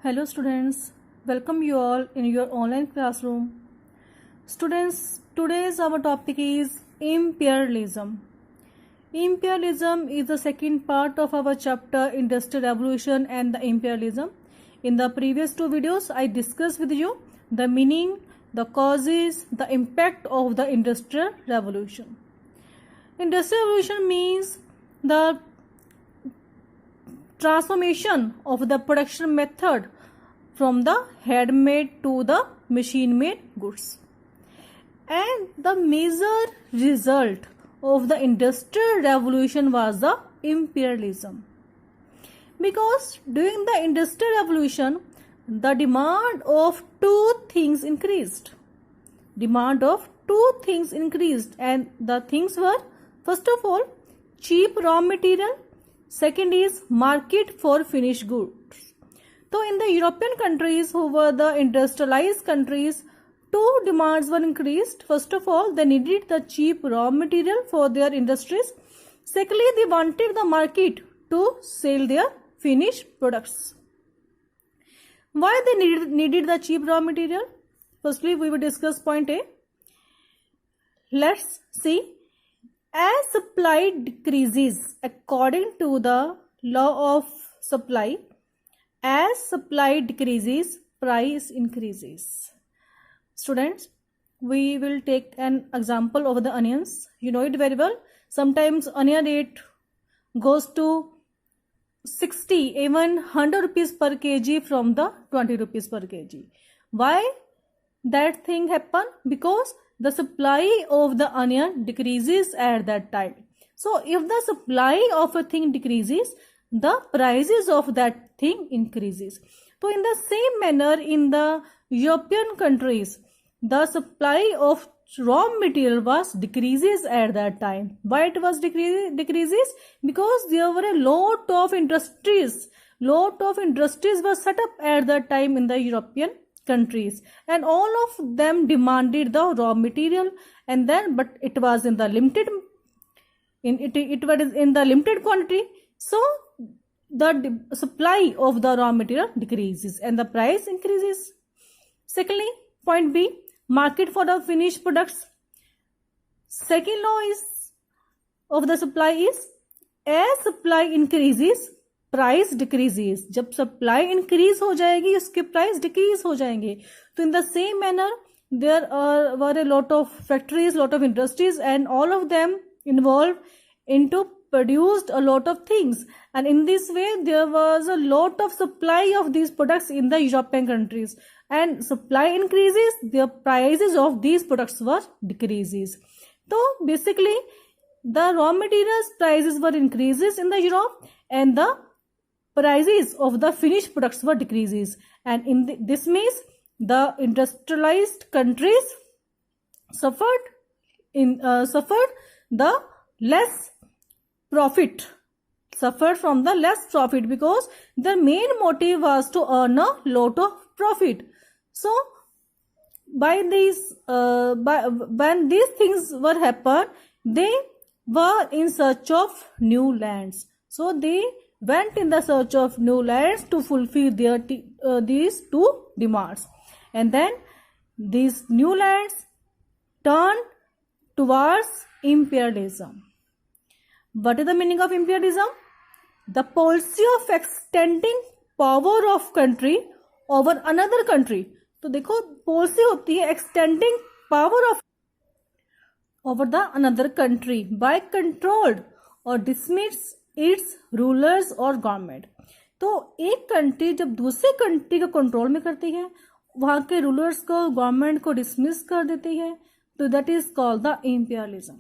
Hello students, welcome you all in your online classroom. Students, today's our topic is imperialism. Imperialism is the second part of our chapter Industrial Revolution and the Imperialism. In the previous two videos, I discussed with you the meaning, the causes, the impact of the Industrial Revolution. Industrial Revolution means the transformation of the production method from the handmade to the machine made goods, and the major result of the industrial revolution was the imperialism, because during the industrial revolution the demand of two things increased, and the things were, first of all, cheap raw material. Second is market for finished goods. So in the European countries, who were the industrialized countries, two demands were increased. First of all, they needed the cheap raw material for their industries. Secondly, they wanted the market to sell their finished products. Why they needed the cheap raw material? Firstly, we will discuss point A. Let's see. As supply decreases according to the law of supply, as supply decreases, price increases. Students, we will take an example of the onions. You know it very well. Sometimes onion rate goes to 60, even 100 rupees per kg from the 20 rupees per kg. Why that thing happen? Because the supply of the onion decreases at that time. So if the supply of a thing decreases, the prices of that thing increases. So in the same manner, in the European countries, the supply of raw material was decreases at that time. Why it was decreases? Because there were a lot of industries were set up at that time in the European countries, and all of them demanded the raw material, and then but it was in the limited quantity, so the supply of the raw material decreases and the price increases. Secondly, point B, market for the finished products. Second law is of the supply is, as supply increases, price decreases. जब supply increase हो जाएगी, उसके price decrease हो जाएंगे. तो in the same manner there were a lot of factories, lot of industries, and all of them involved into produced a lot of things, and in this way there was a lot of supply of these products in the European countries, and supply increases, the prices of these products were decreases. So basically the raw materials prices were increases in the Europe, and the prices of the finished products were decreases, and this means the industrialized countries suffered the less profit, because their main motive was to earn a lot of profit. So when these things were happen, they were in search of new lands, so they went in the search of new lands to fulfill their these two demands, and then these new lands turned towards imperialism. What is the meaning of imperialism? The policy of extending power of country over another country. तो देखो, policy होती है extending power of over the another country by controlled or dismiss it's rulers और government. तो एक country जब दूसरे country को कंट्रोल में करती है, वहां के रूलर्स को, गवर्नमेंट को डिसमिस कर देती है, तो that is called the imperialism.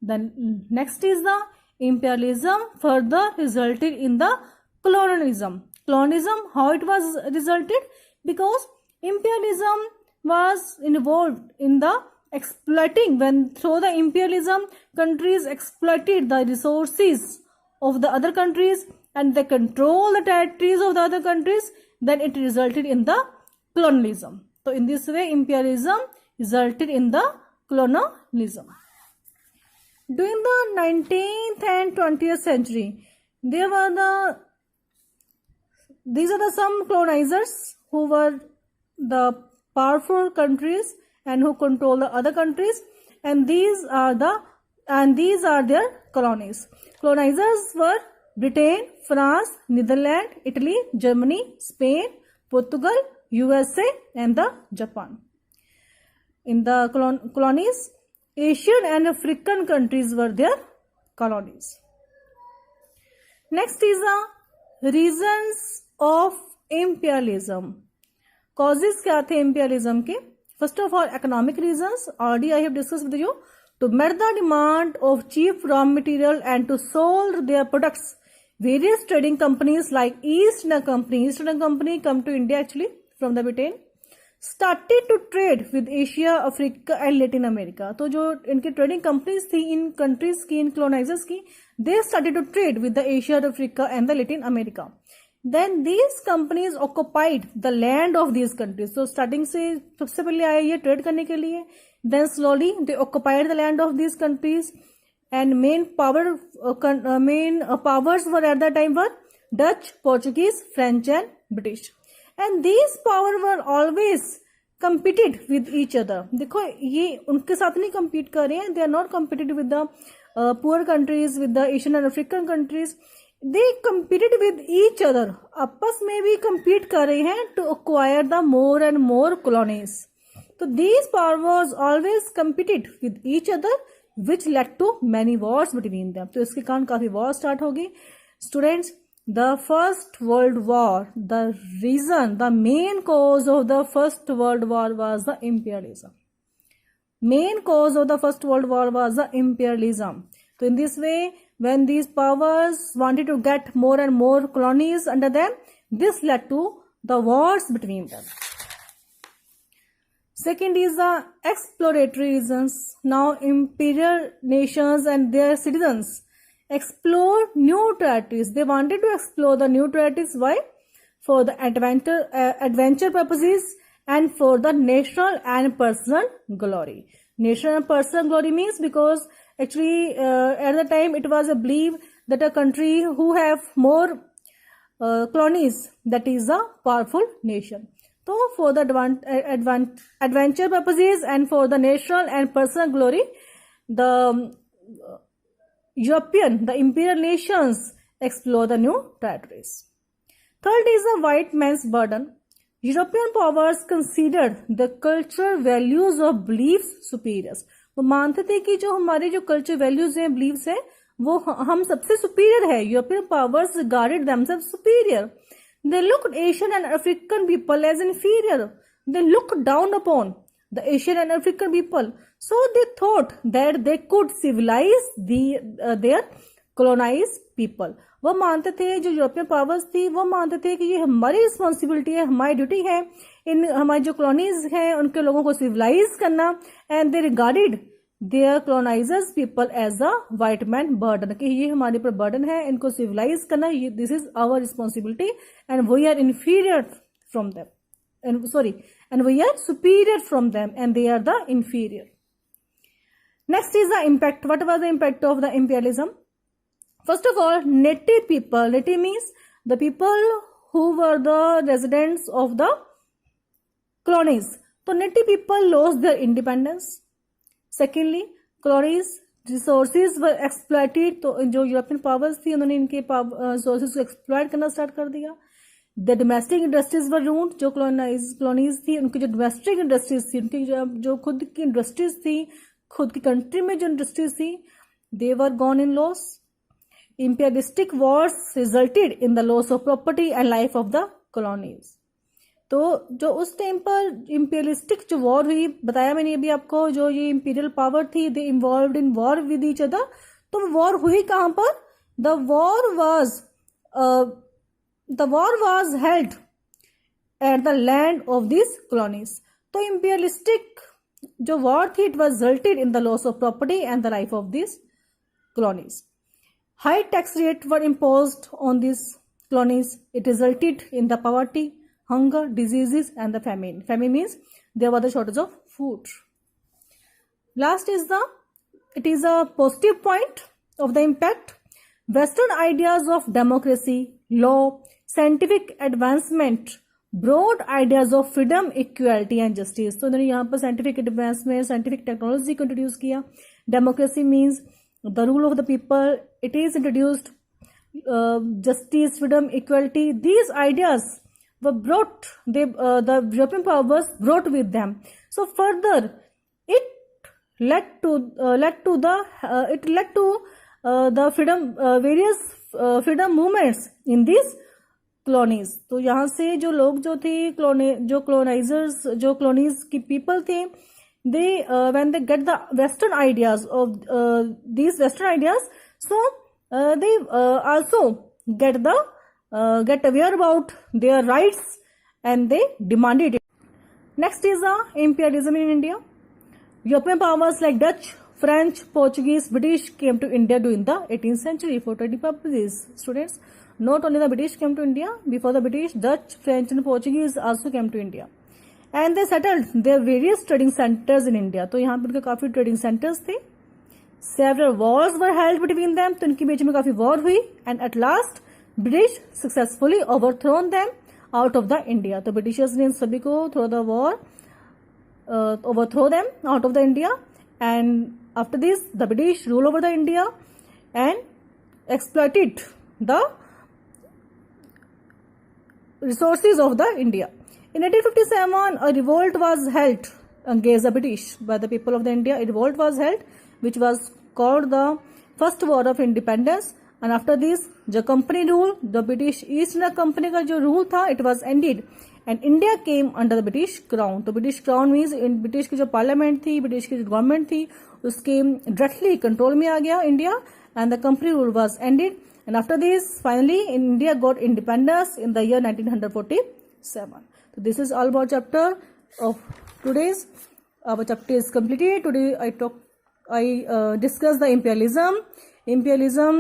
Then next is the imperialism further resulted in the colonialism. How it was resulted? Because imperialism was involved in the exploiting, when through the imperialism countries exploited the resources of the other countries and they control the territories of the other countries, then it resulted in the colonialism. So in this way imperialism resulted in the colonialism. During the 19th and 20th century, there were these are the some colonizers who were the powerful countries and who control the other countries, and these are their colonies. Colonizers were Britain, France, Netherlands, Italy, Germany, Spain, Portugal, USA, and the Japan. In the colonies, Asian and African countries were their colonies. Next is the reasons of imperialism. Causes क्या थे imperialism के? First of all, economic reasons. Already I have discussed with you. To meet the demand of cheap raw material and to sell their products, various trading companies like East India Company come to India actually from the Britain, started to trade with Asia, Africa and Latin America. तो जो इनकी trading companies थी इन countries की, इन colonizers की, they started to trade with the Asia, Africa and the Latin America. Then these companies occupied the land of these countries. So starting से सबसे पहले आए ये trade करने के लिए. Then slowly they occupied the land of these countries, and main powers were at that time were Dutch, Portuguese, French and British. And these powers were always competed with each other. देखो ये उनके साथ नहीं compete कर रहे हैं. They are not competed with the poor countries, with the Asian and African countries. They competed with each other. आपस में भी compete कर रहे हैं to acquire the more and more colonies. So these powers always competed with each other, which led to many wars between them. तो इसके कारण काफी war start होगी. Students, the First World War, the main cause of the First World War was the imperialism. Main cause of the First World War was the imperialism. So in this way, when these powers wanted to get more and more colonies under them, this led to the wars between them. Second is the exploratory reasons. Now imperial nations and their citizens explored new territories. They wanted to explore the new territories. Why? For the adventure purposes and for the national and personal glory. National and personal glory means because actually at the time it was a belief that a country who have more colonies, that is a powerful nation. So for the adventure purposes and for the national and personal glory, the imperial nations explore the new territories. Third is the white man's burden. European powers considered the cultural values of beliefs superiors. वो मानते थे कि जो हमारे जो cultural values हैं, beliefs हैं, वो हम सबसे superior है. European powers regarded themselves superior. They looked Asian and African people as inferior. They looked down upon the Asian and African people. So they thought that they could civilize their colonized people. वो मानते थे, जो European powers थी वो मानते थे कि ये हमारी रिस्पॉन्सिबिलिटी है, हमारी ड्यूटी है इन हमारी जो कॉलोनीज हैं उनके लोगों को सिविलाइज करना. And they regarded their colonisers people as a white man burden, कि ये हमारे ऊपर बर्डन है, इनको सिविलाइज करना, this is our responsibility and we are inferior from them, and we are superior from them and they are the inferior. Next is the impact. What was the impact of the imperialism? First of all, native people. Native means the people who were the residents of the colonies. So native people lost their independence. Secondly, colonies resources were exploited. तो जो European powers थी उन्होंने इनके resources को exploit करना start कर दिया. The domestic industries वर रूंड. जो कॉलोनीज थी उनकी जो डोमेस्टिक इंडस्ट्रीज थी, उनकी जो खुद की इंडस्ट्रीज थी, खुद की कंट्री में जो इंडस्ट्रीज थी, they were gone in loss. imperialistic wars resulted in the loss of property and life of the colonies. तो जो उस टाइम पर imperialistic जो वॉर हुई, बताया मैंने अभी आपको, जो ये imperial power थी, they involved in war with each other. तो वॉर हुई कहाँ पर? The war was held at the land of these colonies. तो imperialistic जो वॉर थी, it was resulted in the loss of property and the life of these colonies. High tax rates were imposed on these colonies. It resulted in the poverty, hunger, diseases and the famine. Famine means there was a shortage of food. Last is it is a positive point of the impact. Western ideas of democracy, law, scientific advancement brought ideas of freedom, equality and justice. तो उन्होंने यहाँ पर scientific advancement, scientific technology को introduce किया. Democracy means the rule of the people. It is introduced. Justice, freedom, equality. These ideas were brought. The European powers brought with them. So further, it led to the freedom, various freedom movements in these colonies. तो यहाँ से जो लोग जो थे जो colonizers, जो colonies की people थे, they when they get the Western ideas of these Western ideas, so they also get aware about their rights and they demanded it. Next is imperialism in India. European powers like Dutch, French, Portuguese, British came to India during the 18th century for study purposes. Students, not only the British came to India, before the British, Dutch, French and Portuguese also came to India. And they settled their various trading centers in India. तो यहाँ पर काफी trading centers थे. Several wars were held between them. तो इनके बीच में काफी war हुई. And at last, British successfully overthrown them out of the India. तो Britishers ने सभी को through the war overthrow them out of the India. And after this, the British rule over the India and exploited the resources of the India. In 1857, a revolt was held against the British by the people of the India. A revolt was held, which was called the First War of Independence. And after this, the company rule, the British East India Company का जो rule था, it was ended. And India came under the British Crown. तो British Crown means in British की जो Parliament थी, British की जो government थी, उसके directly control में आ गया India, and the company rule was ended. And after this, finally, India got independence in the year 1947. So this is all about chapter of today's. Our chapter is completed. Today I discussed the imperialism.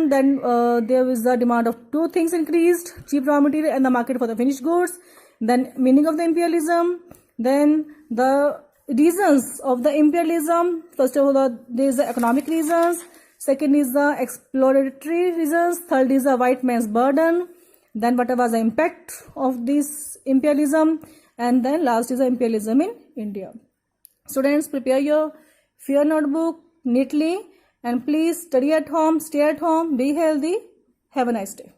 Then there is the demand of two things increased: cheap raw material and the market for the finished goods. Then meaning of the imperialism. Then the reasons of the imperialism. First of all, there is the economic reasons. Second is the exploratory reasons. Third is the white man's burden. Then what was the impact of this imperialism? And then last is the imperialism in India. Students, prepare your fair notebook neatly and please study at home, stay at home, be healthy. Have a nice day.